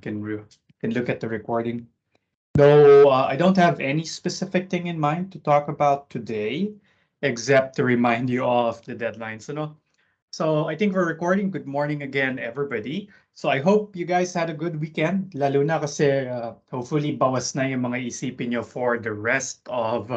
can look at the recording. Though I don't have any specific thing in mind to talk about today, except to remind you of the deadlines. So I think we're recording. Good morning again, everybody. So I hope you guys had a good weekend. Lalo na kasi hopefully bawas na yung mga isipin nyo for the rest of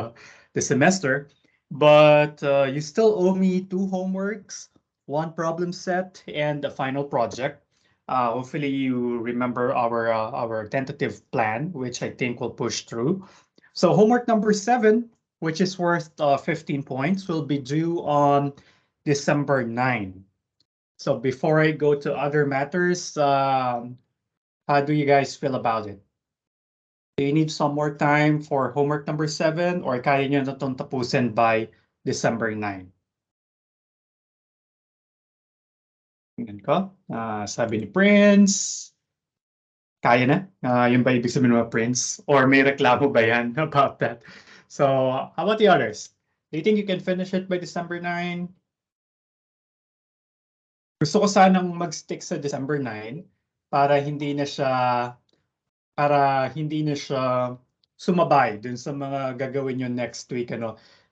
the semester. But you still owe me 2 homeworks, 1 problem set, and a final project. Hopefully you remember our tentative plan, which I think will push through. So homework number 7, which is worth 15 points, will be due on December 9. So before I go to other matters, how do you guys feel about it? Do you need some more time for homework number 7 or kaya nyo na itong tapusin by December 9? Tingnan ko. Sabi ni Prince, kaya na? Yun ba ibig sabihin ng Prince? Or may reklamo ba yan about that? So how about the others? Do you think you can finish it by December 9? Gusto ko sanang mag-stick sa December 9 para hindi na siya sumabay dun sa mga gagawin nyo next week,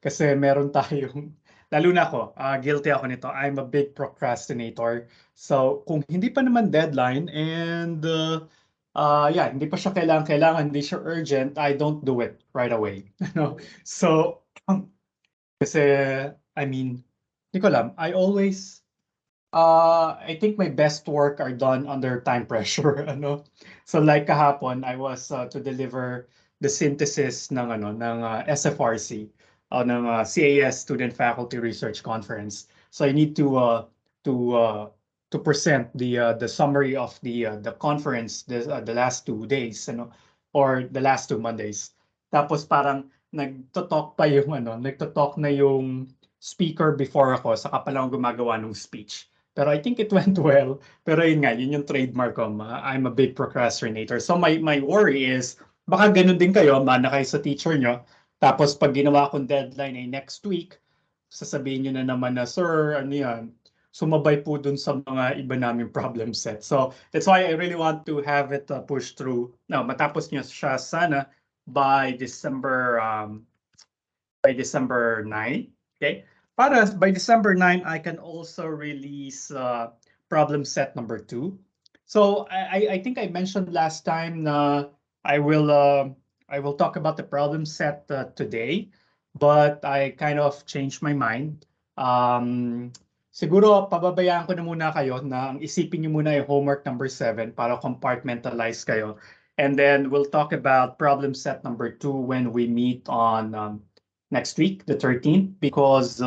Kasi meron tayong, lalo na ako, guilty ako nito. I'm a big procrastinator. So kung hindi pa naman deadline and hindi pa siya kailangan, hindi siya urgent, I don't do it right away. So kasi hindi ko alam, I think my best work are done under time pressure, So like kahapon, I was to deliver the synthesis ng SFRC, ng CAS Student Faculty Research Conference. So I need to present the summary of the conference the last 2 days, or the last 2 Mondays. Tapos parang nagto-talk na yung speaker before ako, saka pa lang gumagawa ng speech. Pero I think it went well. Pero yun yung trademark ko. I'm a big procrastinator. So my worry is, baka ganun din kayo, mana kayo sa teacher nyo. Tapos pag ginawa kong deadline ay next week, sasabihin nyo na naman na, sir, sumabay po dun sa mga iba naming problem set. So that's why I really want to have it pushed through. No, matapos nyo siya sana by December 9. Okay? Para by December 9, I can also release problem set number 2. So I think I mentioned last time na I will talk about the problem set today, but I kind of changed my mind. Siguro pababayaan ko na muna kayo na isipin niyo muna yung homework number 7 para compartmentalize kayo. And then we'll talk about problem set number 2 when we meet on next week, the 13th, because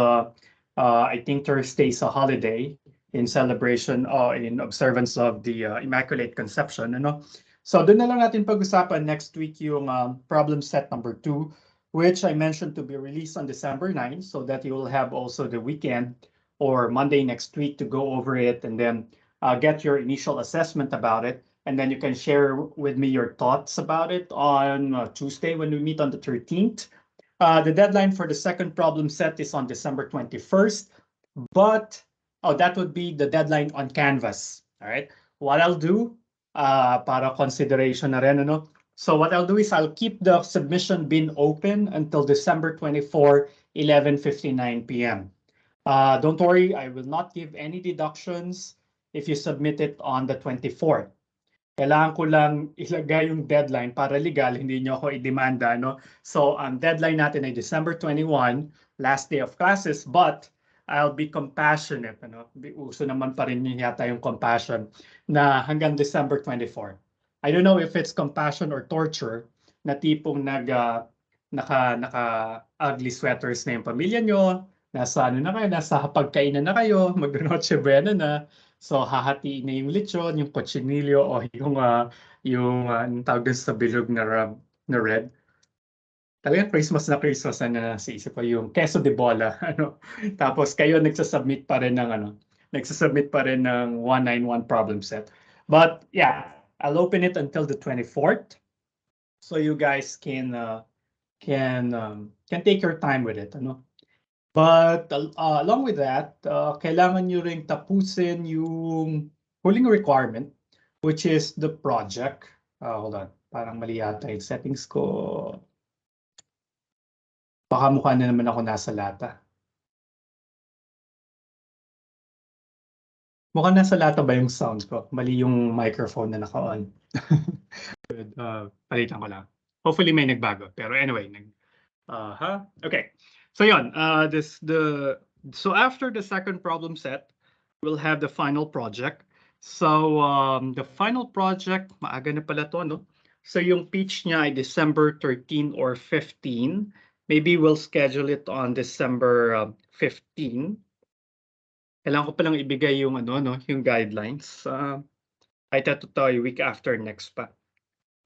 I think Thursday is a holiday in celebration or in observance of the Immaculate Conception. So doon na lang natin pag-usapan next week yung problem set number 2, which I mentioned to be released on December 9, so that you will have also the weekend or Monday next week to go over it and then get your initial assessment about it. And then you can share with me your thoughts about it on Tuesday when we meet on the 13th. The deadline for the second problem set is on December 21st, but that would be the deadline on Canvas. All right. What I'll do, para consideration na rin, So what I'll do is I'll keep the submission bin open until December 24, 11:59 p.m. Don't worry, I will not give any deductions if you submit it on the 24th. Kailangan ko lang ilagay yung deadline para legal, hindi nyo ako i-demanda, So, ang deadline natin ay December 21, last day of classes, but I'll be compassionate, Uso naman pa rin yata yung compassion na hanggang December 24. I don't know if it's compassion or torture na tipong naka-ugly sweaters na yung pamilya nyo, nasa pagkainan na kayo, mag-noche buena na. So hahatiin na yung lechon, yung cochinillo o yung tawag din sa bilog na red. Talagang Christmas na sa isip ko yung queso de bola, Tapos kayo nagsasubmit pa rin ng 191 problem set. But yeah, I'll open it until the 24th, so you guys can take your time with it, But along with that, kailangan nyo ring tapusin yung huling requirement which is the project. Hold on, parang mali yata yung settings ko. Baka mukha na naman ako nasa lata. Mukhang nasa lata ba yung sound ko? Mali yung microphone na naka-on. Good. Palitan ko lang. Hopefully may nagbago. Pero anyway, okay. So yun, so after the second problem set, we'll have the final project. So the final project, maaga na pala to, no? So yung pitch niya ay December 13 or 15. Maybe we'll schedule it on December 15. Kailangan ko palang ibigay yung ano, no, yung guidelines. Ay tayo week after next pa.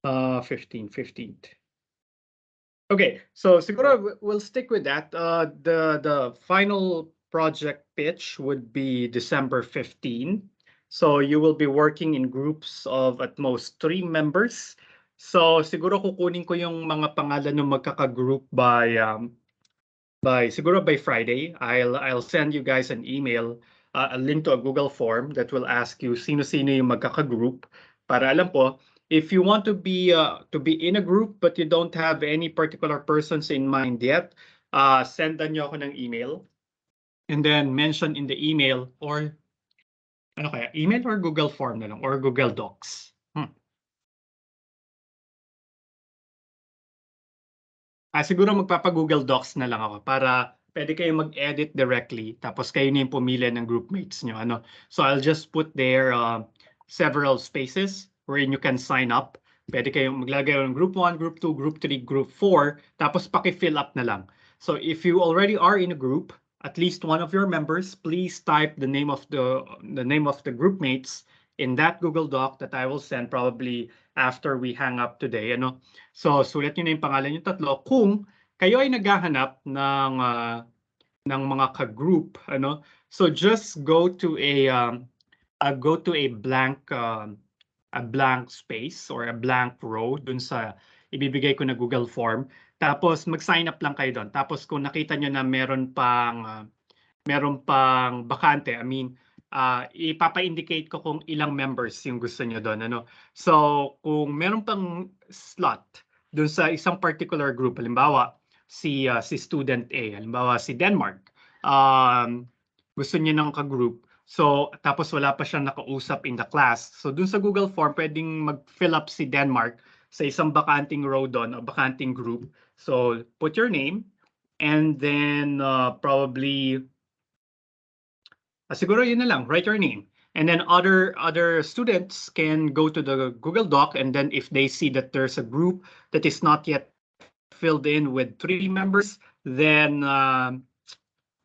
15th. Okay, so siguro we'll stick with that. The final project pitch would be December 15. So you will be working in groups of at most 3 members. So siguro kukunin ko yung mga pangalan ng magkaka-group siguro by Friday. I'll send you guys an email, a link to a Google form that will ask you sino-sino yung magkaka-group para alam po if you want to be in a group but you don't have any particular persons in mind yet, sendan nyo ako ng email and then mention in the email or ano kaya, email or Google form na lang or Google Docs. Siguro magpapa-Google Docs na lang ako para pwede kayo mag-edit directly tapos kayo na yung pumili ng groupmates nyo. Ano? So I'll just put there several spaces wherein you can sign up. Pwede kayong maglagay ng group 1, group 2, group 3, group 4, tapos paki-fill up na lang. So if you already are in a group, at least one of your members, please type the name of the groupmates in that Google Doc that I will send probably after we hang up today. Ano? So sulat niyo na yung pangalan yung tatlo kung kayo ay naghahanap ng mga ka-group, ano? So just go to a blank space or a blank row dun sa ibibigay ko na Google form. Tapos mag-sign up lang kayo doon. Tapos kung nakita nyo na meron pang bakante, I mean, ipapa-indicate ko kung ilang members yung gusto nyo doon. Ano? So kung meron pang slot doon sa isang particular group, halimbawa si student A, halimbawa si Denmark, gusto niya ng ka-group, so tapos wala pa siyang nakausap in the class. So doon sa Google form, pwedeng mag-fill up si Denmark sa isang bakanting row doon, o bakanting group. So put your name and then probably siguro yun na lang, write your name. And then other students can go to the Google Doc, and then if they see that there's a group that is not yet filled in with 3 members, then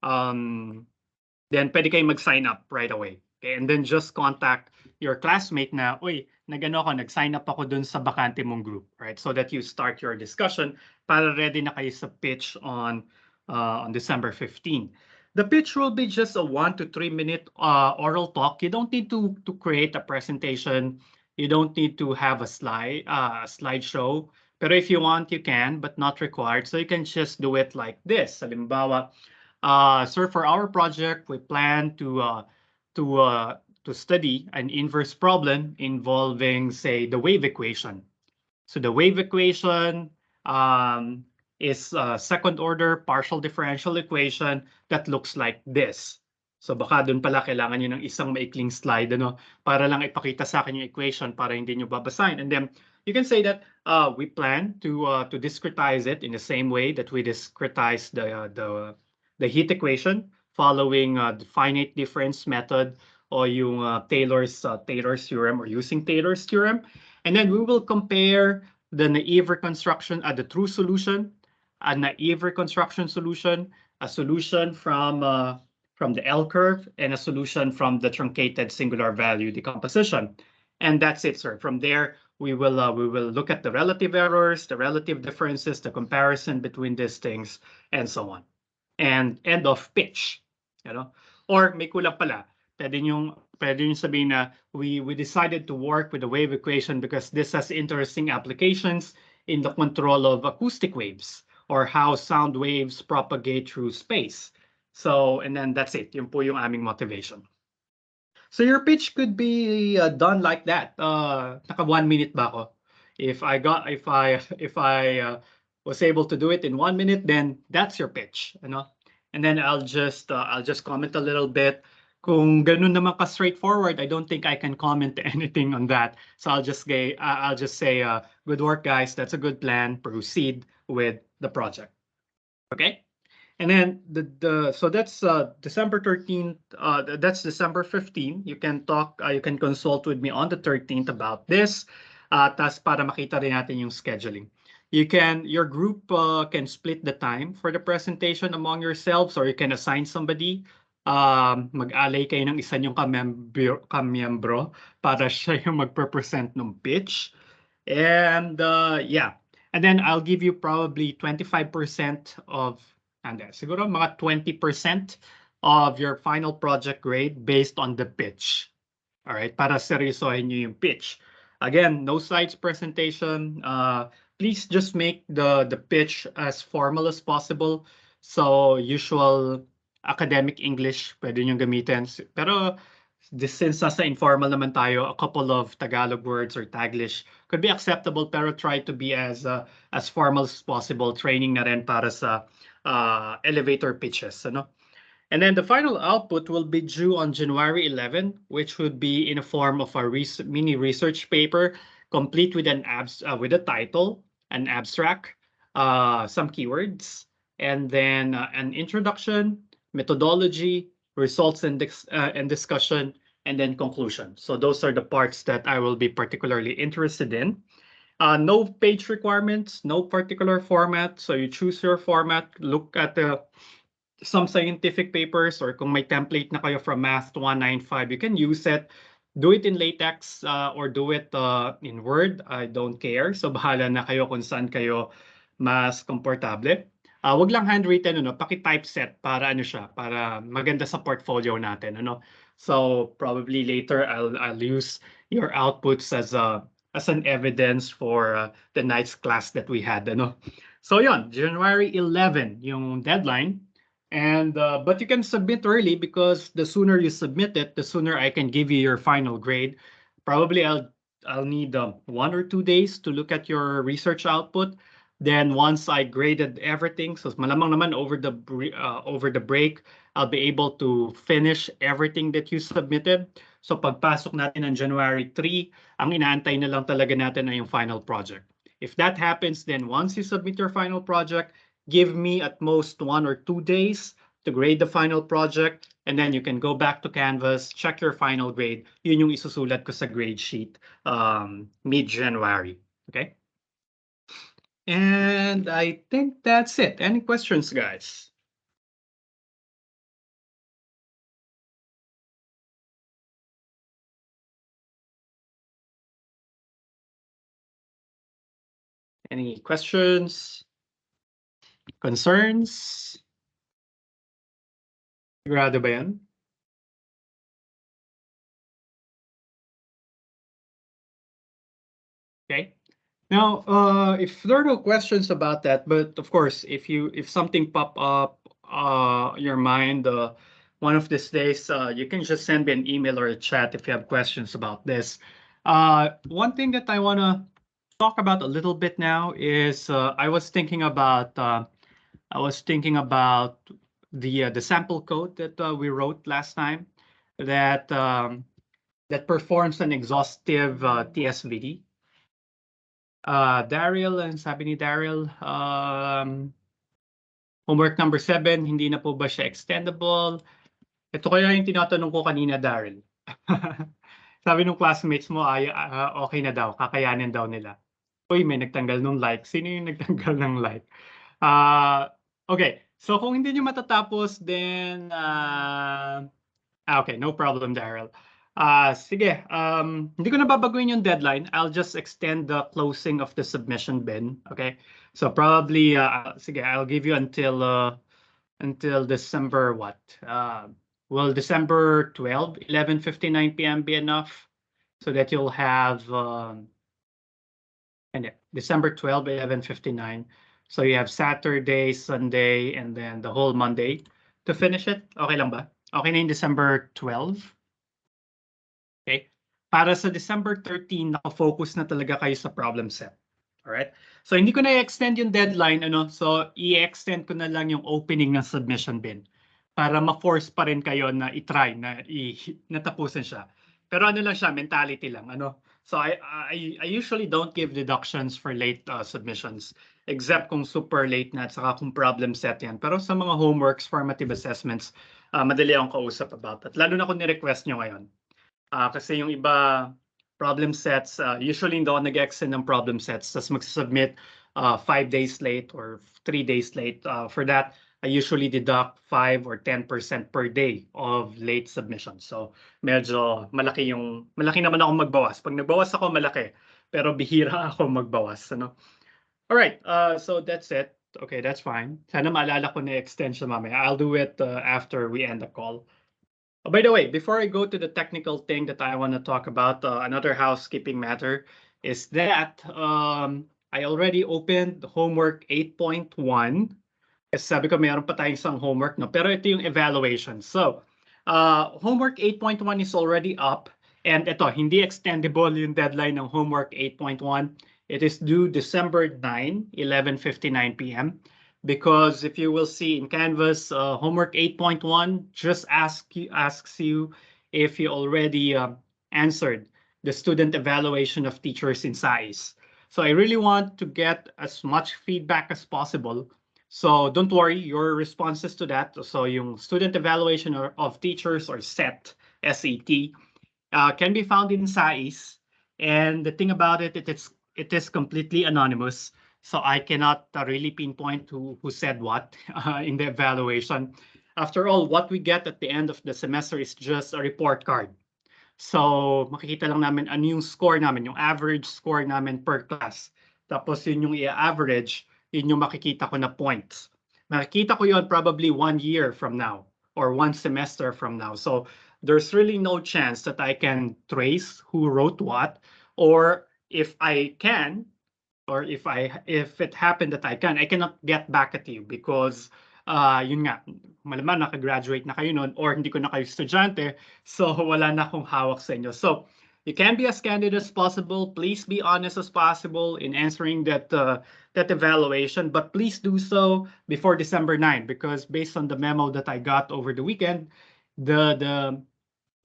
pwede kayo mag-sign up right away. Okay? And then just contact your classmate na, uy, nag-sign up ako dun sa bakante mong group, right? So that you start your discussion para ready na kayo sa pitch on December 15. The pitch will be just a 1 to 3 minute oral talk. You don't need to create a presentation. You don't need to have a slideshow. Pero if you want, you can, but not required. So you can just do it like this. Halimbawa, sir, for our project, we plan to study an inverse problem involving, say, the wave equation. So the wave equation is a second order partial differential equation that looks like this. So baka doon pala kailangan nyo ng isang maikling slide ano, para lang ipakita sa akin yung equation para hindi nyo babasahin. And then you can say that we plan to discretize it in the same way that we discretize the heat equation following the finite difference method or yung Taylor's theorem or using Taylor's theorem. And then we will compare the naive reconstruction at the true solution, a naive reconstruction solution, a solution from the L curve, and a solution from the truncated singular value decomposition. And that's it, sir. From there, we will look at the relative errors, the relative differences, the comparison between these things, and so on. And end of pitch, you know? Or may kulang pala. Pwede nyo sabihin na we decided to work with the wave equation because this has interesting applications in the control of acoustic waves or how sound waves propagate through space. So, and then that's it. Yun po yung aming motivation. So your pitch could be done like that. Naka 1 minute ba ako? If I was able to do it in 1 minute, then that's your pitch, ano? And then I'll just comment a little bit. Kung ganun naman ka straightforward, I don't think I can comment anything on that. So I'll just say, good work, guys. That's a good plan. Proceed with the project. Okay. And then so that's December 13th. That's December 15th. You can consult with me on the 13th about this. Tas para makita rin natin yung scheduling. Your group can split the time for the presentation among yourselves, or you can assign somebody. Mag-alay kayo ng isa yung kamiyembro para siya yung magpe-present ng pitch. And yeah, and then I'll give you probably 25% of, and siguro mga 20% of your final project grade based on the pitch. All right, para seryosohin nyo yung pitch. Again, no slides presentation. Please just make the pitch as formal as possible. So usual academic English pwede nyo gamitin. Pero since nasa informal naman tayo, a couple of Tagalog words or Taglish could be acceptable, pero try to be as formal as possible. Training na rin para sa elevator pitches, ano? And then the final output will be due on January 11, which would be in a form of a mini research paper, complete with with a title, an abstract, some keywords, and then an introduction, methodology, results and discussion, and then conclusion. So those are the parts that I will be particularly interested in. No page requirements, no particular format. So you choose your format, look at some scientific papers, or kung may template na kayo from Math 195, you can use it. Do it in LaTeX or do it in Word. I don't care. So bahala na kayo kung saan kayo mas komportable. Wag lang handwritten, ano, paki-typeset para ano siya, para maganda sa portfolio natin, ano. So probably later I'll use your outputs as an evidence for the night's class that we had, ano. So yon, January 11 yung deadline. And but you can submit early, because the sooner you submit it, the sooner I can give you your final grade. Probably I'll need 1 or 2 days to look at your research output. Then once I graded everything, so malamang naman over the break, I'll be able to finish everything that you submitted. So pagpasok natin ng January 3, ang inaantay na lang talaga natin ay yung final project. If that happens, then once you submit your final project, give me at most 1 or 2 days to grade the final project, and then you can go back to Canvas, check your final grade. Yun yung isusulat ko sa grade sheet mid-January. Okay? And I think that's it. Any questions, guys? Any questions? Concerns? Sigurado ba yan? Okay. Now, if there are no questions about that, but of course, if something pop up your mind one of these days, you can just send me an email or a chat if you have questions about this. One thing that I want to talk about a little bit now is I was thinking about the sample code that we wrote last time that that performs an exhaustive TSVD. Daryl, and sabi ni Daryl, homework number 7, hindi na po ba siya extendable? Ito kaya yung tinatanong ko kanina, Daryl. Sabi nung classmates mo, okay na daw, kakayanin daw nila. Uy, may nagtanggal ng like. Sino yung nagtanggal ng like? Okay, so kung hindi nyo matatapos, then okay, no problem, Daryl. Sige, hindi ko na babaguhin yung deadline. I'll just extend the closing of the submission bin. Okay, so probably, sige, I'll give you until December what? Will December 12, 11:59 p.m. be enough so that you'll have and December 12, 11:59. So you have Saturday, Sunday, and then the whole Monday to finish it. Okay lang ba? Okay na yung December 12? para sa December 13, nakafocus na talaga kayo sa problem set. Alright? So hindi ko na i-extend yung deadline, so i-extend ko na lang yung opening ng submission bin para ma-force pa rin kayo na i-try na natapusin siya. Pero lang siya, mentality lang, So I usually don't give deductions for late submissions except kung super late na at saka kung problem set yan. Pero sa mga homeworks, formative assessments, madali akong kausap about that. Lalo na kung ni-request nyo ngayon. Kasi yung iba problem sets, usually hindi ako nag-extend ng problem sets, tapos magsasubmit 5 days late or 3 days late. For that, I usually deduct 5 or 10% per day of late submission. So medyo malaki naman ako magbawas. Pag nagbawas ako, malaki. Pero bihira ako magbawas. Alright, so that's it. Okay, that's fine. Sana maalala ko na extension mamaya. I'll do it after we end the call. Oh, by the way, before I go to the technical thing that I want to talk about, another housekeeping matter is that I already opened homework 8.1. Kasi sabi ko mayroon pa tayong isang homework, no? Pero ito yung evaluation. So, homework 8.1 is already up. And ito, hindi extendable yung deadline ng homework 8.1. It is due December 9, 11:59 p.m. Because if you will see in Canvas, homework 8.1 just asks you if you already answered the student evaluation of teachers in SAIS. So I really want to get as much feedback as possible. So don't worry, your responses to that, so yung student evaluation of teachers or SET, S-E-T, can be found in SAIS. And the thing about it is completely anonymous. So I cannot really pinpoint who said what in the evaluation. After all, what we get at the end of the semester is just a report card. So makikita lang namin ano yung score namin, yung average score namin per class. Tapos yun yung i-average, yun yung makikita ko na points. Makikita ko yun probably 1 year from now or 1 semester from now. So there's really no chance that I can trace who wrote what, or if I can, or if it happened that I cannot get back at you because yun nga, malamang nakagraduate na kayo noon or hindi ko na kayo estudyante, so wala na akong hawak sa inyo. So you can be as candid as possible. Please be honest as possible in answering that evaluation, but please do so before December 9, because based on the memo that I got over the weekend, the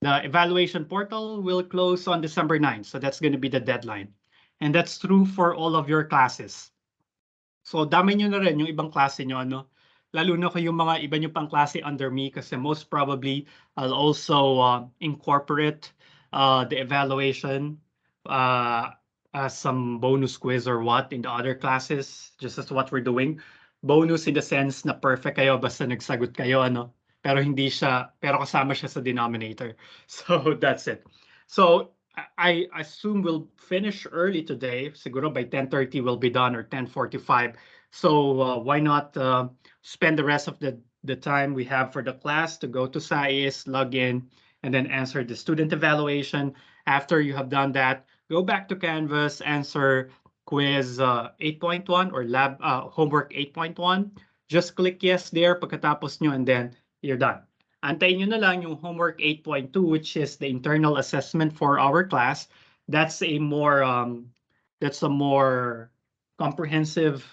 evaluation portal will close on December 9. So that's going to be the deadline. And that's true for all of your classes. So dami nyo na rin yung ibang klase nyo, lalo na kayong mga iba nyo pang klase under me, kasi most probably I'll also incorporate the evaluation as some bonus quiz or what in the other classes, just as what we're doing. Bonus in the sense na perfect kayo basta nagsagot kayo, pero kasama siya sa denominator. So that's it. So I assume we'll finish early today. Siguro by 10:30 we'll be done, or 10:45. So why not spend the rest of the time we have for the class to go to SAIS, log in, and then answer the student evaluation. After you have done that, go back to Canvas, answer quiz 8.1 or lab homework 8.1. Just click yes there pagkatapos nyo, and then you're done. Antayin nyo na lang yung homework 8.2, which is the internal assessment for our class. That's a more comprehensive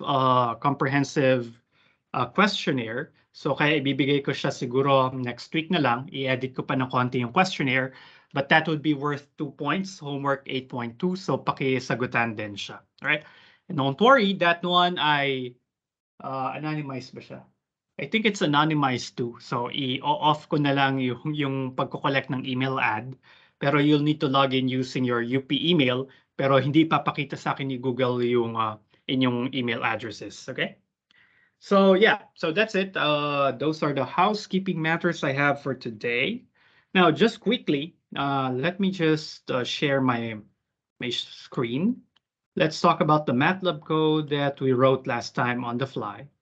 questionnaire. So kaya ibibigay ko siya siguro next week na lang. I-edit ko pa ng konti yung questionnaire. But that would be worth 2 points, homework 8.2. So pakisagutan din siya. Alright? And don't worry, that one I anonymize ba siya? I think it's anonymized too. So i-off ko na lang yung pagko-collect ng email ad. Pero you'll need to log in using your UP email. Pero hindi papakita sa akin ni Google yung inyong email addresses. Okay? So yeah, so that's it. Those are the housekeeping matters I have for today. Now, just quickly, let me just share my screen. Let's talk about the MATLAB code that we wrote last time on the fly.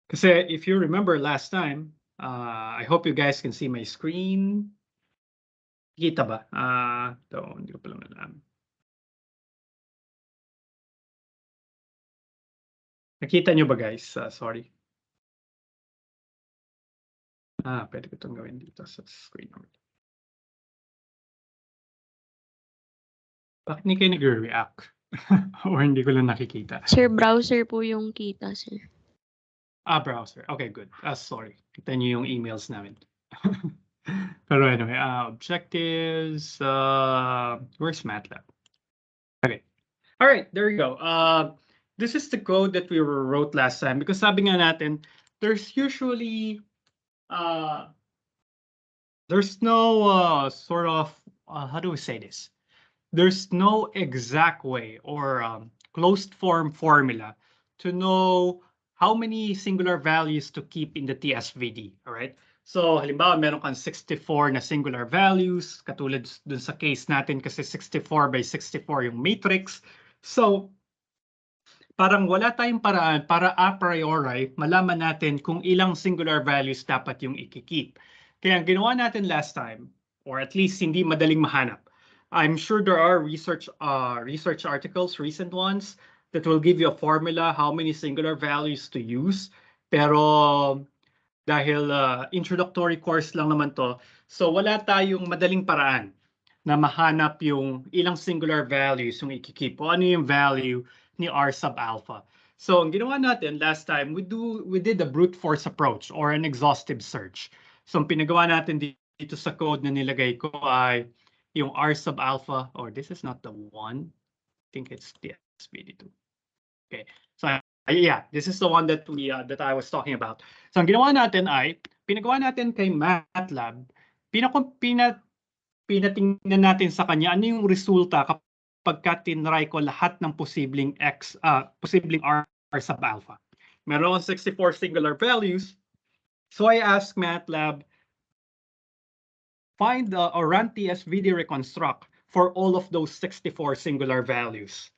Because if you remember last time, I hope you guys can see my screen. Kita ba? Hindi ko pala alam. Nakita nyo ba guys? Sorry. Pwede ko itong gawin dito sa screen. Bakit hindi kayo nagre-react? Or hindi ko lang nakikita? Sir, browser po yung kita, sir. Browser. Okay, good. Sorry. Kita niyo yung emails namin. Pero anyway, objectives, where's MATLAB? Okay. All right, there you go. This is the code that we wrote last time because sabi nga natin, there's usually, there's no sort of, how do we say this? There's no exact way or closed form formula to know how many singular values to keep in the TSVD, all right? So halimbawa meron kang 64 na singular values, katulad dun sa case natin kasi 64 by 64 yung matrix. So parang wala tayong paraan para a priori malaman natin kung ilang singular values dapat yung ikikip. Kaya ang ginawa natin last time, or at least hindi madaling mahanap, I'm sure there are research articles, recent ones, that will give you a formula how many singular values to use. Pero dahil introductory course lang naman to, so wala tayong madaling paraan na mahanap yung ilang singular values yung ikikip o ano yung value ni R sub alpha. So ang ginawa natin last time, we did a brute force approach or an exhaustive search. So ang pinagawa natin dito sa code na nilagay ko ay yung R sub alpha, or this is not the one. I think it's TSVD2. Okay, so yeah, this is the one that that I was talking about. So ang ginawa natin ay pinagawa natin kay MATLAB, pinatingnan natin sa kanya ano yung resulta kapag tinry ko lahat ng posibleng posibleng R sub alpha. Meron 64 singular values. So I asked MATLAB, find or run TSVD reconstruct for all of those 64 singular values,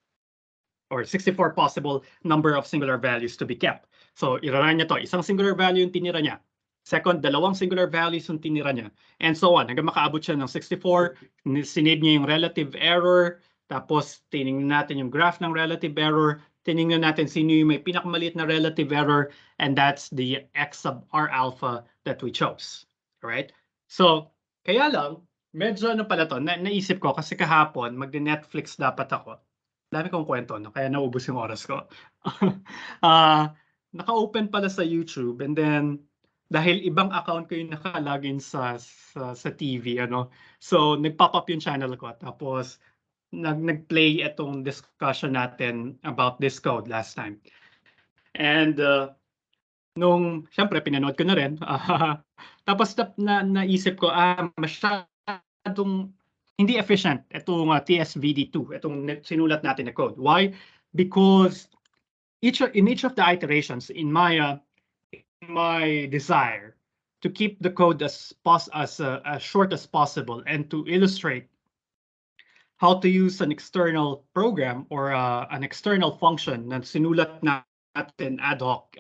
or 64 possible number of singular values to be kept. So irarun niya to, isang singular value yung tinira niya. Second, dalawang singular values yung tinira niya. And so on, hanggang makaabot siya ng 64, sinave niya yung relative error, tapos tinignan natin yung graph ng relative error, tinignan natin sino yung may pinakamaliit na relative error, and that's the X sub R alpha that we chose. Alright? So, kaya lang, medyo ano pala to, naisip ko kasi kahapon, mag-Netflix dapat ako. Dami kong kwento, no? Kaya naubos yung oras ko. Naka-open pala sa YouTube, and then dahil ibang account ko yung naka-login sa TV, ano. So nag-pop up yung channel ko, tapos nag-play itong discussion natin about this code last time. And nung syempre pinanood ko na rin, tapos naisip ko masyadong hindi efficient itong TSVD2, itong sinulat natin na code. Why? Because in each of the iterations, in my desire to keep the code as short as possible and to illustrate how to use an external program or an external function na sinulat natin ad hoc,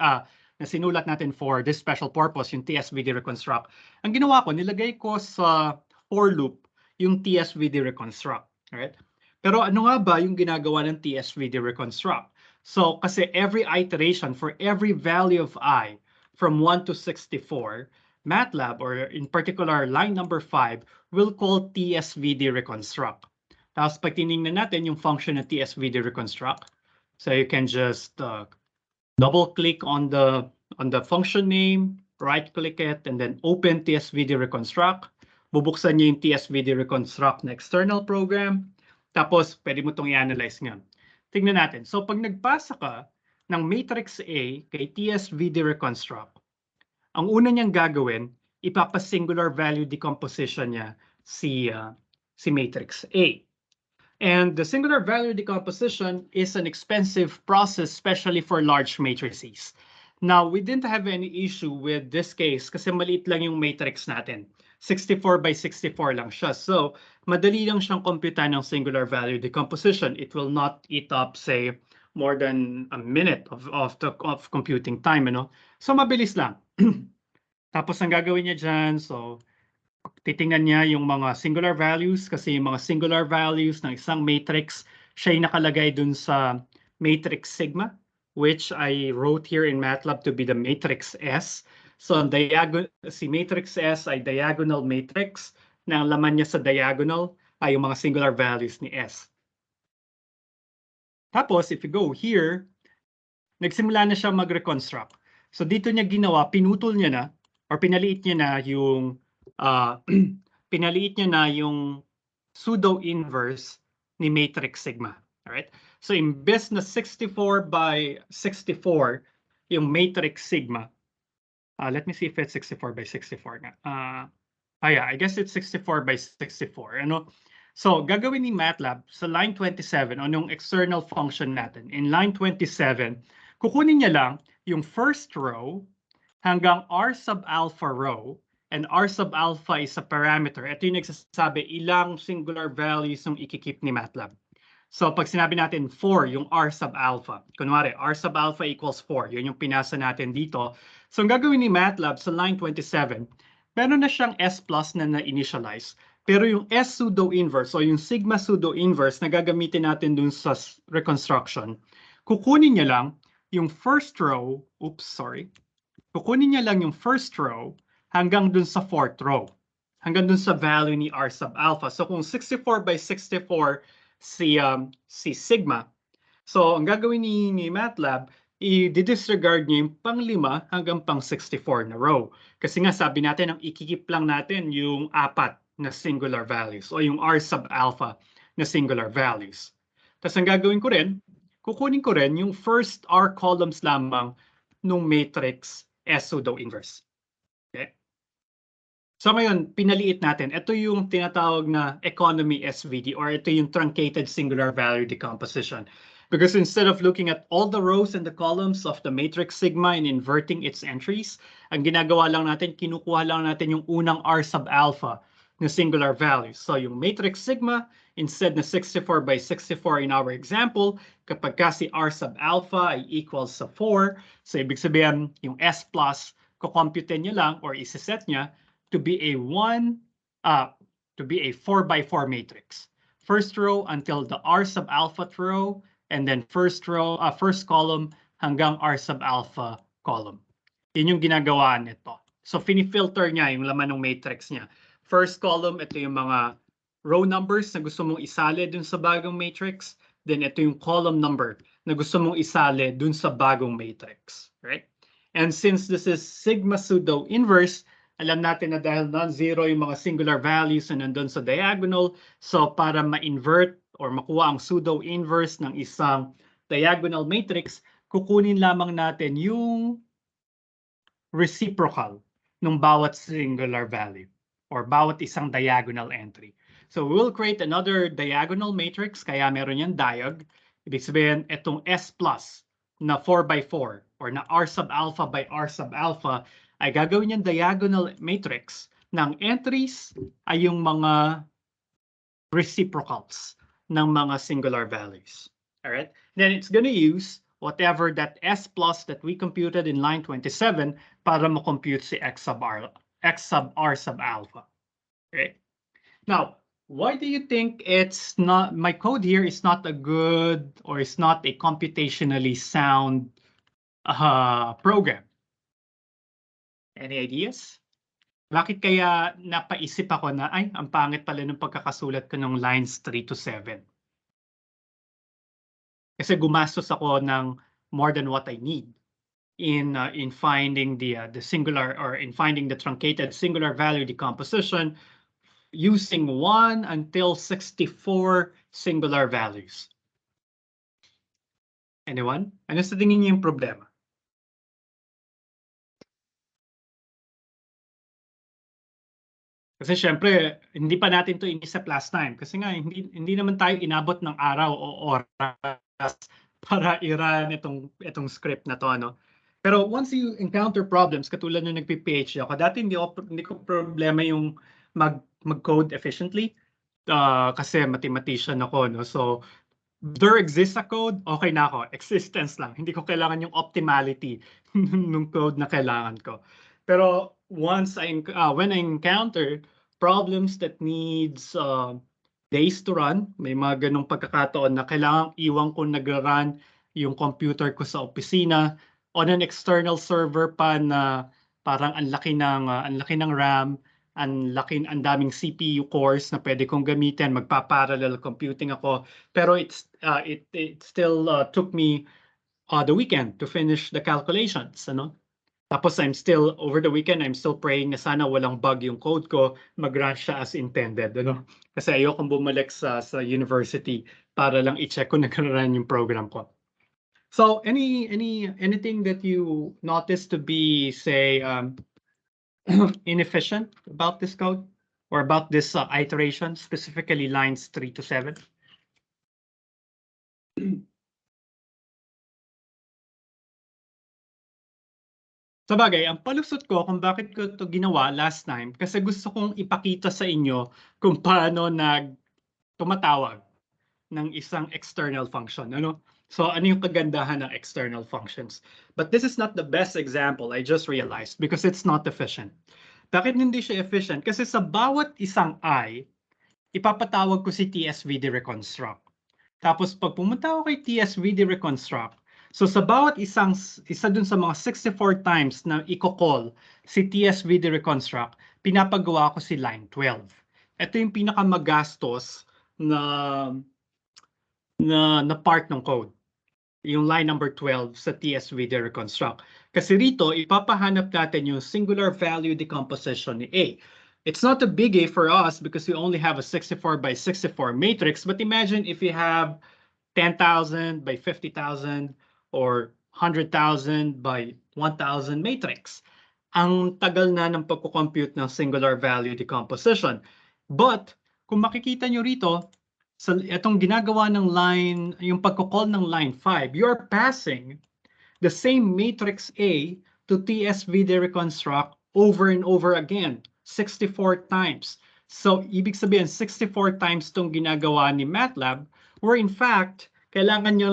na sinulat natin for this special purpose, yung TSVD reconstruct. Ang ginawa ko, nilagay ko sa for loop yung TSVD reconstruct. Right? Pero ano nga ba yung ginagawa ng TSVD reconstruct? So kasi every iteration for every value of I from 1 to 64, MATLAB, or in particular line number 5, will call TSVD reconstruct. Tapos pag tinignan natin yung function ng TSVD reconstruct, so you can just double click on the function name, right click it, and then open TSVD reconstruct. Bubuksan niyo yung TSVD reconstruct na external program. Tapos pwede mo itong i-analyze ngayon. Tingnan natin. So pag nagpasa ka ng matrix A kay TSVD reconstruct, ang una niyang gagawin, ipapa-singular value decomposition niya si matrix A. And the singular value decomposition is an expensive process, especially for large matrices. Now, we didn't have any issue with this case kasi maliit lang yung matrix natin. 64 by 64 lang siya. So, madali lang siyang computan ng singular value decomposition. It will not eat up, say, more than a minute of computing time, you know? So, mabilis lang. Tapos, ang gagawin niya dyan, so, titingnan niya yung mga singular values kasi yung mga singular values ng isang matrix, siya yung nakalagay dun sa matrix sigma, which I wrote here in MATLAB to be the matrix S. So si matrix S ay diagonal matrix na ang laman niya sa diagonal ay yung mga singular values ni S. Tapos, if you go here, nagsimula na siya mag-reconstruct. So dito niya ginawa, pinutol niya na, or pinaliit niya na yung, pinaliit niya na yung pseudo-inverse ni matrix sigma. Alright? So imbes na 64 by 64 yung matrix sigma, let me see if it's 64 by 64 nga. Yeah, I guess it's 64 by 64. Ano? So, gagawin ni MATLAB sa line 27, anong external function natin. In line 27, kukunin niya lang yung first row hanggang r sub alpha row, and r sub alpha is a parameter. Ito yung nagsasabi ilang singular values yung ikikip ni MATLAB. So, pag sinabi natin 4, yung r sub alpha. Kunwari, r sub alpha equals 4. Yun yung pinasa natin dito. So, ang gagawin ni MATLAB sa line 27, meron na siyang S plus na na-initialize. Pero yung S pseudo-inverse o yung sigma pseudo-inverse na gagamitin natin dun sa reconstruction, kukunin niya lang yung first row, kukunin niya lang yung first row hanggang dun sa fourth row, hanggang dun sa value ni r sub alpha. So kung 64 by 64 si sigma, so ang gagawin ni MATLAB, i-disregard niya yung pang 5 hanggang pang 64 na row. Kasi nga sabi natin, ang ikikip lang natin yung 4 na singular values o yung r sub alpha na singular values. Tapos ang gagawin ko rin, kukunin ko rin yung first r columns lamang nung matrix S pseudo inverse. Okay? So ngayon, pinaliit natin. Ito yung tinatawag na economy SVD or ito yung truncated singular value decomposition. Because instead of looking at all the rows and the columns of the matrix sigma and inverting its entries, ang ginagawa lang natin, kinukuha lang natin yung unang r sub alpha na singular values. So yung matrix sigma, instead na 64 by 64 in our example, kapag kasi r sub alpha ay equals sa 4, so ibig sabihin yung S plus, kukompute niya lang or isiset niya to be a 4 by 4 matrix. First row until the r sub alpha row, and then first column hanggang r sub alpha column. Yun yung ginagawa nito. So fini-filter niya yung laman ng matrix niya. First column, ito yung mga row numbers na gusto mong isali dun sa bagong matrix. Then ito yung column number na gusto mong isali dun sa bagong matrix. Right? And since this is sigma pseudo inverse, alam natin na dahil non-zero yung mga singular values na nandun sa diagonal, so para ma-invert or makuha ang pseudo-inverse ng isang diagonal matrix, kukunin lamang natin yung reciprocal ng bawat singular value or bawat isang diagonal entry. So we'll create another diagonal matrix, kaya meron yan diag. Ibig sabihin, itong S plus na 4 by 4 or na R sub alpha by R sub alpha ay gagawin yung diagonal matrix ng entries ay yung mga reciprocals ng mga singular values. All right? Then it's going to use whatever that S plus that we computed in line 27 para ma-compute si X sub R sub alpha. Okay? Now, why do you think it's not, my code here is not a good or is not a computationally sound program? Any ideas? Bakit kaya napaisip ako na, ay, ang pangit pala ng pagkakasulat ko ng lines 3 to 7? Kasi gumastos ako ng more than what I need in finding the singular or in finding the truncated singular value decomposition using 1 until 64 singular values. Anyone? Ano sa tingin niyo yung problema? Kasi syempre, hindi pa natin to inisip last time. Kasi nga, hindi naman tayo inabot ng araw o oras para i-run itong script na to, ano? Pero once you encounter problems, katulad nung nagpi-PhD ako, dati hindi ko problema yung mag-code efficiently kasi mathematician ako, no? So, there exists a code, okay na ako. Existence lang. Hindi ko kailangan yung optimality ng code na kailangan ko. Pero once when I encounter problems that needs days to run, may mga ganong pagkakataon na kailangan iwan ko nag-run yung computer ko sa opisina on an external server pa na parang ang laki ng RAM, ang daming CPU cores na pwede kong gamitin, magpa-parallel computing ako. Pero it still took me the weekend to finish the calculations, ano? Tapos over the weekend, I'm still praying na sana walang bug yung code ko, mag-run siya as intended, ano? Kasi ayokong bumalik sa university para lang i-check kung nag-run yung program ko. So anything that you notice to be, say, inefficient about this code or about this iteration, specifically lines 3 to 7? Sabagay, ang palusot ko kung bakit ko ito ginawa last time, kasi gusto kong ipakita sa inyo kung paano tumatawag ng isang external function. Ano? So ano yung kagandahan ng external functions? But this is not the best example, I just realized, because it's not efficient. Bakit hindi siya efficient? Kasi sa bawat isang I, ipapatawag ko si TSVD reconstruct. Tapos pag pumunta ako kay TSVD reconstruct, so sa bawat isa dun sa mga 64 times na i-call si TSVD reconstruct, pinapagawa ko si line 12. Ito yung pinakamagastos na part ng code, yung line number 12 sa TSVD reconstruct. Kasi rito, ipapahanap natin yung singular value decomposition ni A. It's not a biggie for us because we only have a 64 by 64 matrix, but imagine if you have 10,000 by 50,000 or 100,000 by 1,000 matrix. Ang tagal na ng pagko-compute ng singular value decomposition. But kung makikita nyo rito, sa itong ginagawa ng line, yung pagko-call ng line 5, you're passing the same matrix A to TSVD reconstruct over and over again, 64 times. So, ibig sabihin, 64 times itong ginagawa ni MATLAB, where in fact, kailangan niya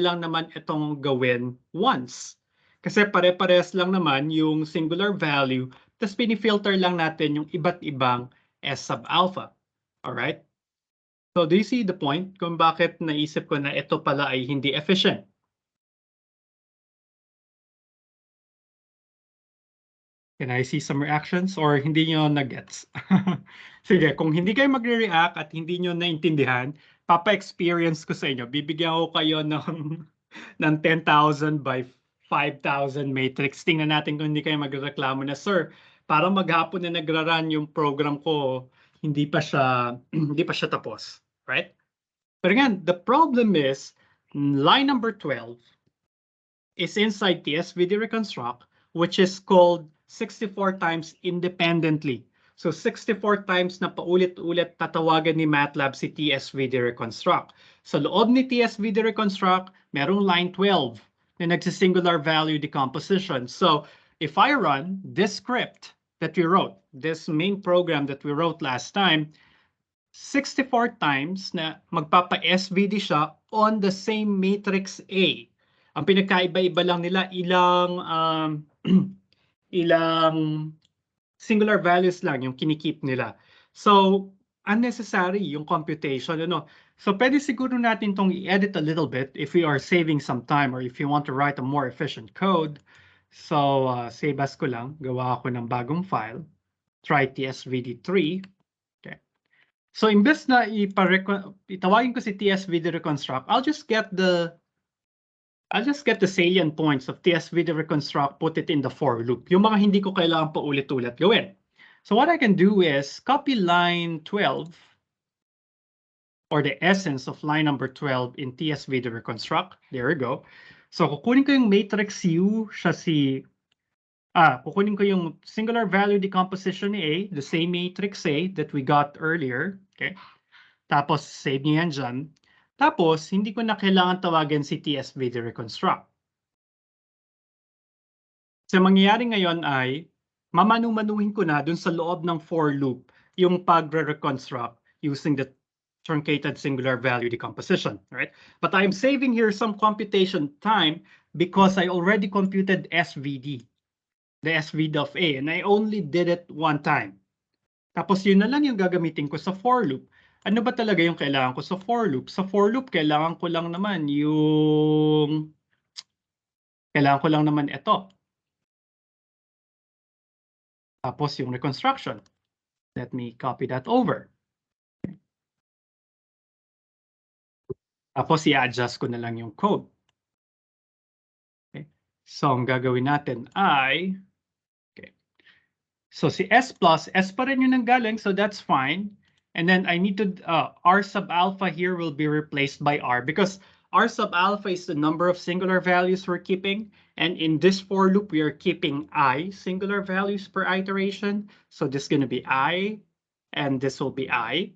lang naman itong gawin once. Kasi pare-pares lang naman yung singular value, tapos pinifilter lang natin yung iba't ibang S sub alpha. Alright? So, do you see the point kung bakit naisip ko na ito pala ay hindi efficient? Can I see some reactions or hindi nyo na-gets? Sige, kung hindi kayo magre-react at hindi nyo naintindihan, papa-experience ko sa inyo. Bibigyan ko kayo ng 10,000 by 5,000 matrix. Tingnan natin kung hindi kayo magreklamo na, sir, parang maghapon na nagra-run yung program ko, hindi pa siya tapos. Right? But again, the problem is, line number 12 is inside TSVD reconstruct, which is called 64 times independently. So 64 times na paulit-ulit tatawagan ni MATLAB si TSVD reconstruct. Sa loob ni TSVD reconstruct, merong line 12 na nagsisingular value decomposition. So if I run this script that we wrote, this main program that we wrote last time, 64 times na magpapa-SVD siya on the same matrix A. Ang pinagkaiba-iba lang nila ilang singular values lang yung kinikip nila. So, unnecessary yung computation, ano. So, pwede siguro natin tong i-edit a little bit if we are saving some time or if you want to write a more efficient code. So, save as ko lang. Gawa ako ng bagong file. Try TSVD3. Okay. So, imbes na itawagin ko si TSVD reconstruct, I'll just get the salient points of TSVD reconstruct, put it in the for loop. Yung mga hindi ko kailangan pa ulit-ulit gawin. So what I can do is copy line 12 or the essence of line number 12 in TSVD reconstruct. There we go. So kukunin ko yung matrix U, kukunin ko yung singular value decomposition ni A, the same matrix A that we got earlier. Okay. Tapos save niyo yan dyan. Tapos, hindi ko na kailangan tawagan si TSVD reconstruct. So, mangyayari ngayon ay, mamanu-manuhin ko na dun sa loob ng for loop yung pagre-reconstruct using the truncated singular value decomposition, right? But I'm saving here some computation time because I already computed SVD, the SVD of A, and I only did it one time. Tapos yun na lang yung gagamitin ko sa for loop. Ano ba talaga yung kailangan ko sa for loop? Sa for loop, kailangan ko lang naman ito. Tapos yung reconstruction. Let me copy that over. Tapos i-adjust ko na lang yung code. Okay. So ang gagawin natin ay, okay. So si S plus, S pa rin yung nanggaling, so that's fine. And then I need to, R sub alpha here will be replaced by R because R sub alpha is the number of singular values we're keeping. And in this for loop, we are keeping I singular values per iteration. So this is going to be I, and this will be I.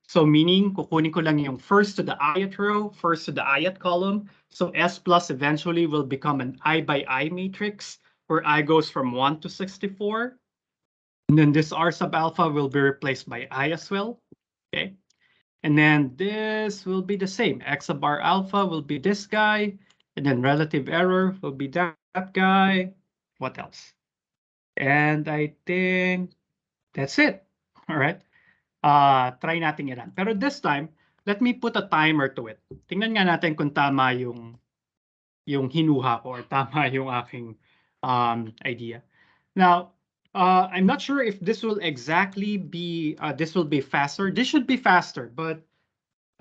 So meaning, kukunin ko lang yung first to the ith row, first to the ith column. So S plus eventually will become an I by I matrix where I goes from 1 to 64. And then this R sub alpha will be replaced by I as well. Okay. And then this will be the same. X sub R alpha will be this guy. And then relative error will be that guy. What else? And I think that's it. All right. Try natin yan. Pero this time, let me put a timer to it. Tingnan nga natin kung tama yung hinuha ko or tama yung aking idea. Now, I'm not sure if this will exactly be, this will be faster. This should be faster, but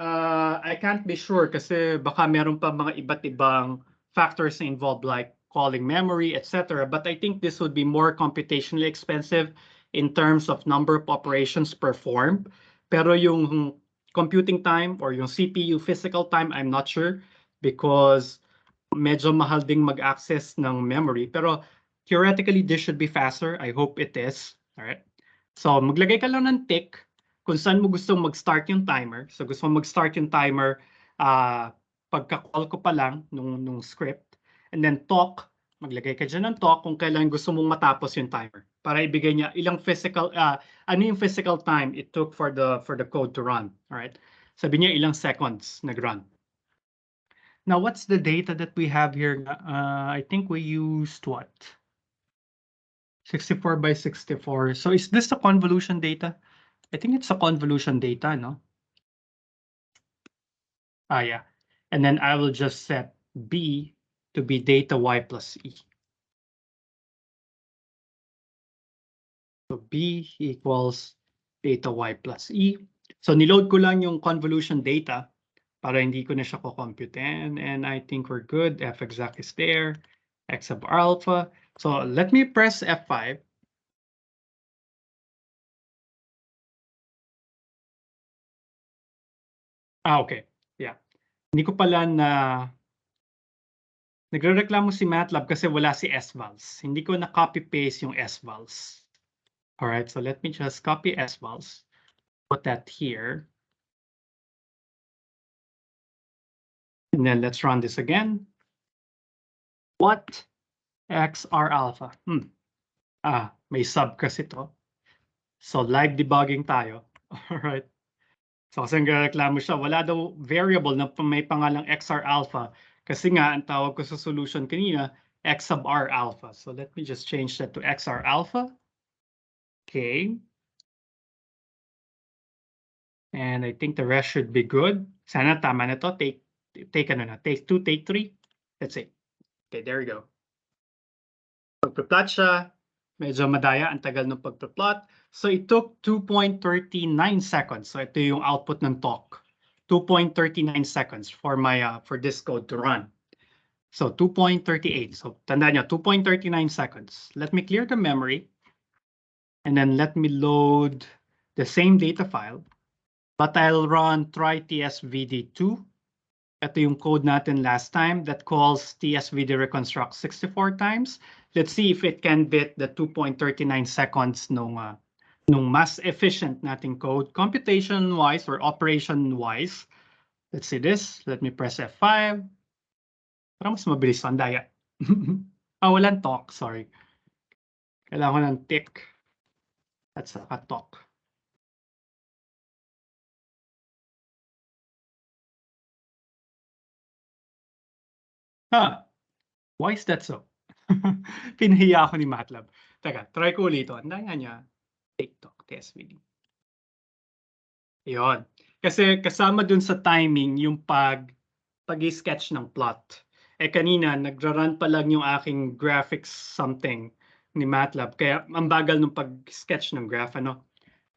I can't be sure kasi baka meron pa mga iba't ibang factors involved like calling memory, etc. But I think this would be more computationally expensive in terms of number of operations performed. Pero yung computing time or yung CPU physical time, I'm not sure because medyo mahal ding mag-access ng memory. Pero theoretically, this should be faster. I hope it is. All right. So maglagay ka lang ng tick kung saan mo gusto mag-start yung timer. So gusto mo mag-start yung timer pagka-call ko pa lang nung script. And then talk, maglagay ka dyan ng talk kung kailan gusto mong matapos yung timer. Para ibigay niya ilang physical, ano yung physical time it took for the code to run. All right. Sabi niya ilang seconds nag-run. Now, what's the data that we have here? I think we used what? 64 by 64. So is this the convolution data? I think it's a convolution data, no? Yeah. And then I will just set B to be data Y plus E. So B equals data Y plus E. So niload ko lang yung convolution data para hindi ko na siya ko-compute. And I think we're good. F exact is there. X sub alpha. So let me press F5. Okay. Yeah. Hindi ko pala nagrereklamo si MATLAB kasi wala si SVALs. Hindi ko na copy-paste yung SVALs. All right, so let me just copy SVALs. Put that here. And then let's run this again. What XR alpha? May sub kasi to. So live debugging tayo. All right. So kasi nagrereklamo siya, wala daw variable na may pangalang XR alpha. Kasi nga, ang tawag ko sa solution kanina, X sub R alpha. So let me just change that to XR alpha. Okay. And I think the rest should be good. Sana tama na to. Take ano na, take 2, take 3. That's it. Okay, there we go. Pagpa-plot siya, medyo madaya, ang tagal ng pagpa-plot. So it took 2.39 seconds. So ito yung output ng talk. 2.39 seconds for this code to run. So 2.38. So tandaan nyo, 2.39 seconds. Let me clear the memory. And then let me load the same data file. But I'll run try TSVD2. Ito yung code natin last time that calls TSVD reconstruct 64 times. Let's see if it can beat the 2.39 seconds nung mas efficient nating code computation-wise or operation-wise. Let's see this. Let me press F5. Parang mas mabilis ang daya. Walang talk, sorry. Kailangan ko ng tick. That's a talk. Why is that so? Pinahiya ako ni MATLAB. Teka, try ko ulit ito. Anday nga niya, TikTok, TSVD. Yun. Kasi kasama dun sa timing yung pag-sketch ng plot. Kanina, nagra-run pa lang yung aking graphics something ni MATLAB. Kaya ang bagal nung pag-sketch ng graph, ano.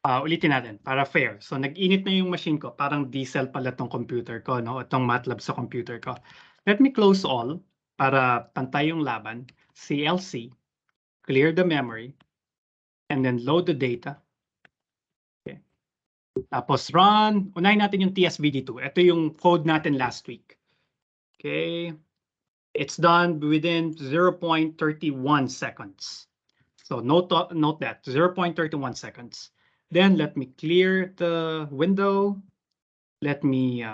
Ulitin natin para fair. So nag-init na yung machine ko, parang diesel pala tong computer ko, no? Itong MATLAB sa computer ko. Let me close all para pantay yung laban. CLC, clear the memory, and then load the data. Okay. Tapos run, unahin natin yung TSVD2. Ito yung code natin last week. Okay. It's done within 0.31 seconds. So note that, 0.31 seconds. Then let me clear the window. Let me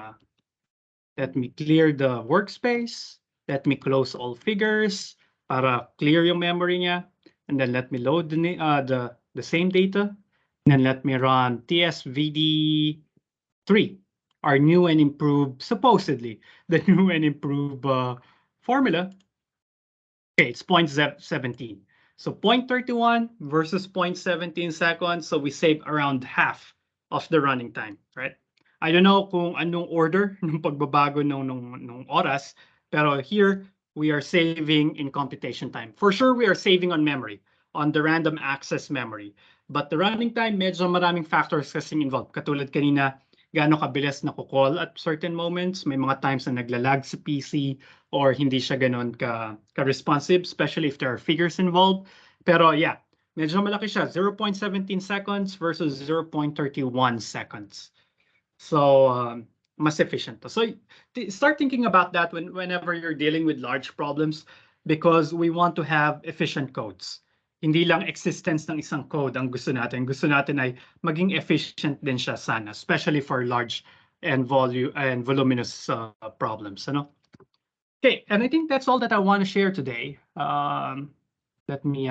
clear the workspace. Let me close all figures para clear yung memory niya. And then let me load the same data. And then let me run TSVD3, our new and improved, supposedly, the new and improved formula. Okay, it's 0.17. So 0.31 versus 0.17 seconds. So we save around half of the running time, right? I don't know kung anong order ng pagbabago nung oras, pero here we are saving in computation time. For sure, we are saving on memory, on the random access memory. But the running time, medyo maraming factors kasing involved. Katulad kanina, gaano kabilis na call at certain moments. May mga times na naglalag sa PC or hindi siya ganon ka-responsive, especially if there are figures involved. Pero yeah, medyo malaki siya, 0.17 seconds versus 0.31 seconds. So mas efficient. So start thinking about that whenever you're dealing with large problems, because we want to have efficient codes. Hindi lang existence ng isang code ang gusto natin. Gusto natin ay maging efficient din siya sana, especially for large and voluminous problems. Ano? Okay, and I think that's all that I want to share today. Let me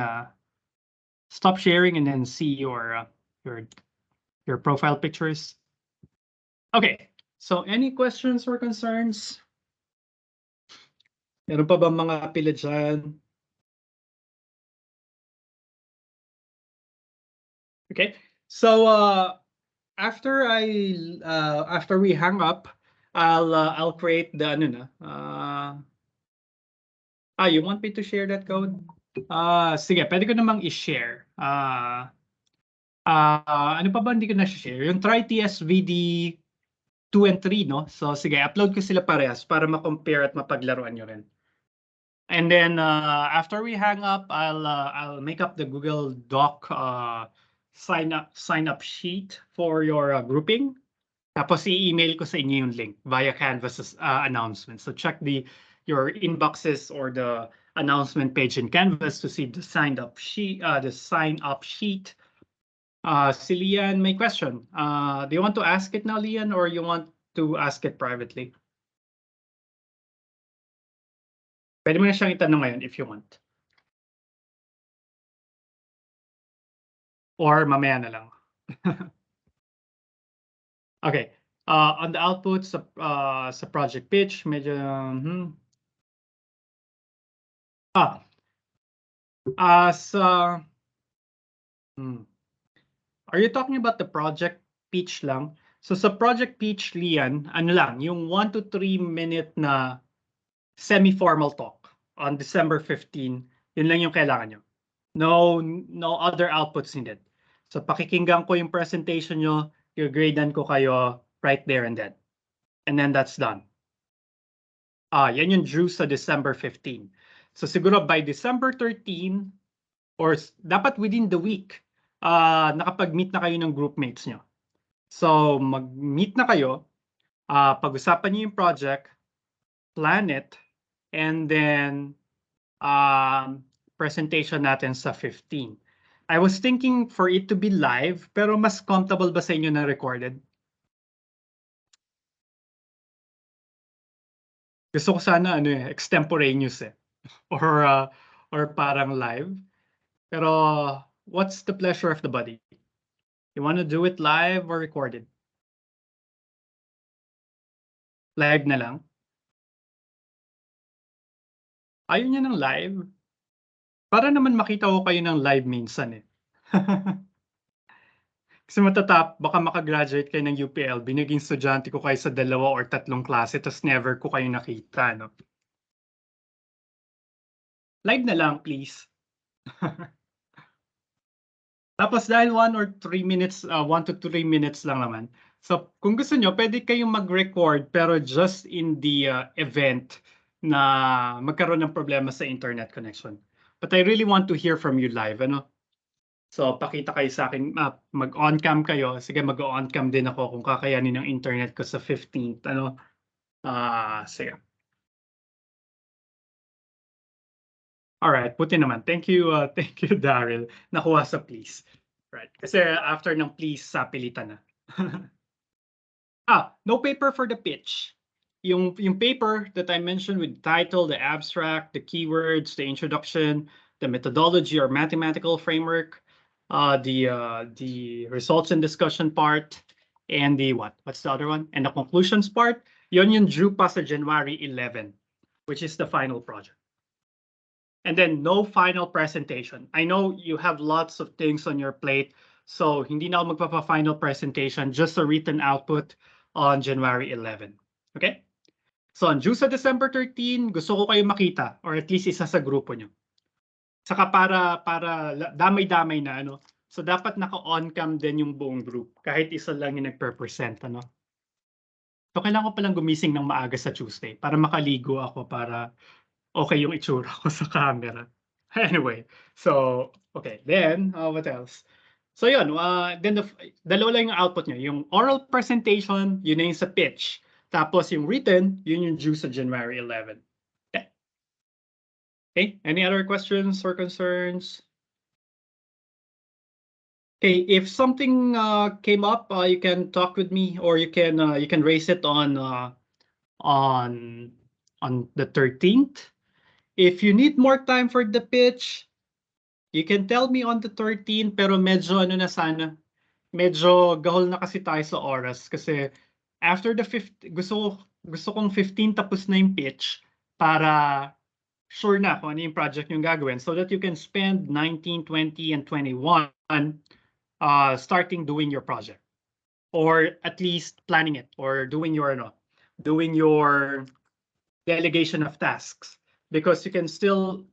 stop sharing and then see your profile pictures. Okay, so any questions or concerns? Meron pa ba mga pila dyan? Okay, so after we hang up, I'll create the ano na. You want me to share that code? Sige, pwede ko namang i-share. Ano pa ba hindi ko na-share? Yung try TSVD 2 and 3, no? So sige, upload ko sila parehas para ma-compare at mapaglaruan nyo rin. And then after we hang up, I'll make up the Google Doc sign up sheet for your grouping. Tapos i-email ko sa inyo yung link via Canvas announcement. So check your inboxes or the announcement page in Canvas to see the sign up sheet. Si Lian, may question. Do you want to ask it now, Lian, or you want to ask it privately? Pwede mo na siyang itanong ngayon if you want. Or mamaya na lang. Okay. On the output sa project pitch, medyo are you talking about the project pitch lang? So sa project pitch, Lian, ano lang, yung 1 to 3 minute na semi-formal talk on December 15, yun lang yung kailangan nyo. No other outputs needed. So pakikinggan ko yung presentation nyo, i-gradean ko kayo right there and then. And then that's done. Yan yung due sa December 15. So siguro by December 13, or dapat within the week, nakapag-meet na kayo ng groupmates nyo. So mag-meet na kayo, pag-usapan nyo yung project, plan it, and then presentation natin sa 15. I was thinking for it to be live, pero mas comfortable ba sa inyo na recorded? Gusto ko sana extemporaneous or parang live. Pero what's the pleasure of the body? You want to do it live or recorded? Live na lang? Ayaw niya ng live? Para naman makita ko kayo ng live minsan eh. Kasi baka makagraduate kayo ng UPL, biniging estudyante ko kayo sa 2 or 3 klase, tapos never ko kayo nakita, no? Live na lang, please. Tapos dahil 1 or 3 minutes, 1 to 3 minutes lang naman. So kung gusto nyo, pwede kayong mag-record pero just in the event na magkaroon ng problema sa internet connection. But I really want to hear from you live, ano? So pakita kayo sa akin, mag-on cam kayo. Sige, mag-on cam din ako kung kakayanin ng internet ko sa 15th, ano? Sige. All right, puti naman. Thank you, Daryl. Nakuha sa please. Right. Kasi after ng please, sapilitan na. No paper for the pitch. Yung paper that I mentioned with title, the abstract, the keywords, the introduction, the methodology or mathematical framework, the results and discussion part, and the what? What's the other one? And the conclusions part. Yun yung due pa sa January 11, which is the final project. And then no final presentation. I know you have lots of things on your plate, so hindi na ako magpapa-final presentation, just a written output on January 11. Okay? So on due sa December 13, gusto ko kayo makita, or at least isa sa grupo nyo. Saka para damay-damay na, ano? So dapat naka-on cam din yung buong group, kahit isa lang yung nagpe-present, ano? So kailangan ko palang gumising ng maaga sa Tuesday para makaligo ako para okay yung itsura ko sa camera. Anyway, so, okay. Then, what else? So yun, then dalawa lang yung output nyo. Yung oral presentation, yun na yung sa pitch. Tapos yung written, yun yung due sa January 11. Okay. Okay, any other questions or concerns? Okay, if something came up, you can talk with me, or you can raise it on the 13th. If you need more time for the pitch, you can tell me on the 13th, pero medyo ano na sana, medyo gahol na kasi tayo sa oras kasi after the 5th, gusto kong 15 tapos na yung pitch para sure na kung ano yung project yung gagawin so that you can spend 19, 20, and 21 starting doing your project or at least planning it or doing your delegation of tasks because you can still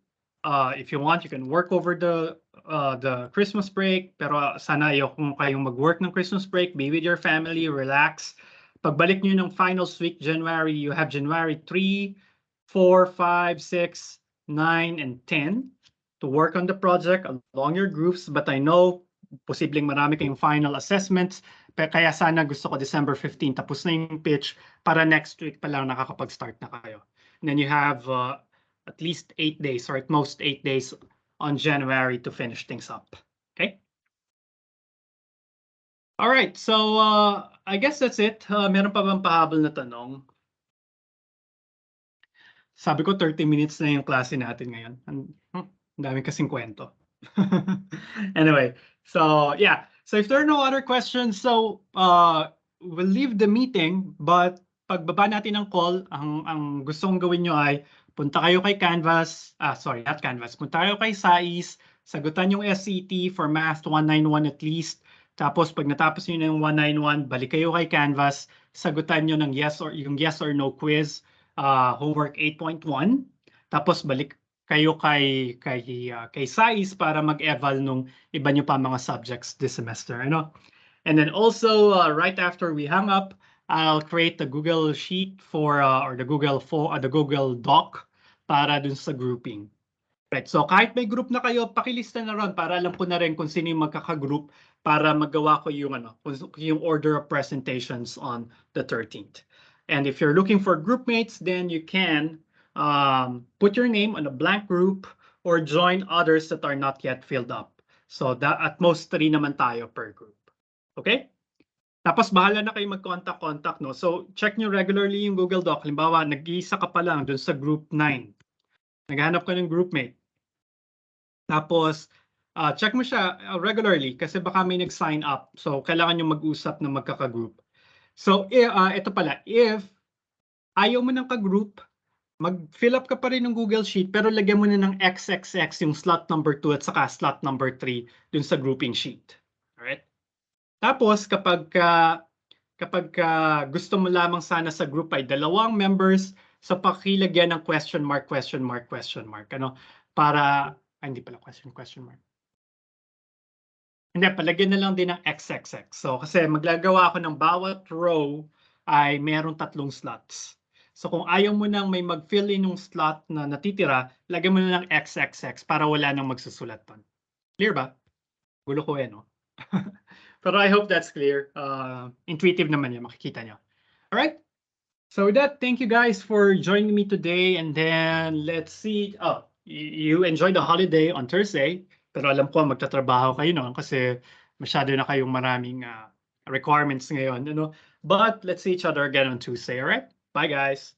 if you want you can work over the Christmas break pero sana ayoko kayong mag-work ng Christmas break, be with your family, relax. Pagbalik niyo ng finals week January, you have January 3, 4, 5, 6, 9, and 10 to work on the project along your groups, but I know posibleng marami kayong final assessments kaya sana gusto ko December 15 tapos na yung pitch para next week pa lang nakakapag-start na kayo. And then you have at least 8 days or at most 8 days on January to finish things up. Okay? All right, so I guess that's it. Meron pa bang pahabol na tanong? Sabi ko 30 minutes na yung klase natin ngayon. Ang dami kasing kwento. Anyway, so yeah. So if there are no other questions, so we'll leave the meeting, but pagbaba natin ng call, ang gustong gawin nyo ay punta kayo kay Canvas, sorry, not Canvas, punta kayo kay SAIS, sagutan yung SCT for Math 191 at least, tapos pag natapos nyo ng 191, balik kayo kay Canvas, sagutan nyo ng yung yes or no quiz, homework 8.1, tapos balik kayo kay SAIS para mag-eval nung iba nyo pa mga subjects this semester, ano? And then also right after we hang up, I'll create the Google Sheet for or the Google Doc para dun sa grouping. Right. So kahit may group na kayo, pakilista na ron para alam ko na rin kung sino yung magkaka-group para magawa ko yung yung order of presentations on the 13th. And if you're looking for group mates, then you can put your name on a blank group or join others that are not yet filled up. So that at most 3 naman tayo per group. Okay? Tapos bahala na kayo mag-contact, no? So check nyo regularly yung Google Doc. Halimbawa, nag-iisa ka pa lang dun sa group 9. Naghahanap ka ng groupmate. Tapos check mo siya regularly kasi baka may nag-sign up. So kailangan nyo mag-usap na magkaka-group. So ito pala, if ayaw mo ng ka-group, mag-fill up ka pa rin ng Google Sheet pero lagyan mo na ng XXX yung slot number 2 at saka slot number 3 dun sa grouping sheet. Alright? Tapos kapag gusto mo lamang sana sa group ay 2 members, so pakilagyan ng question mark. Ano? Para, hindi pala question mark. Hindi, palagyan na lang din ng XXX. So, kasi maglagawa ako ng bawat row ay merong 3 slots. So, kung ayaw mo nang may mag-fill in yung slot na natitira, lagyan mo na ng XXX para wala nang magsusulat doon. Clear ba? Gulo ko no? Pero I hope that's clear. Intuitive naman yan, makikita nyo. Alright? So with that, thank you guys for joining me today. And then let's see. Oh, you enjoy the holiday on Thursday. Pero alam ko magtatrabaho kayo no kasi masyado na kayong maraming requirements ngayon. But let's see each other again on Tuesday. All right? Bye guys.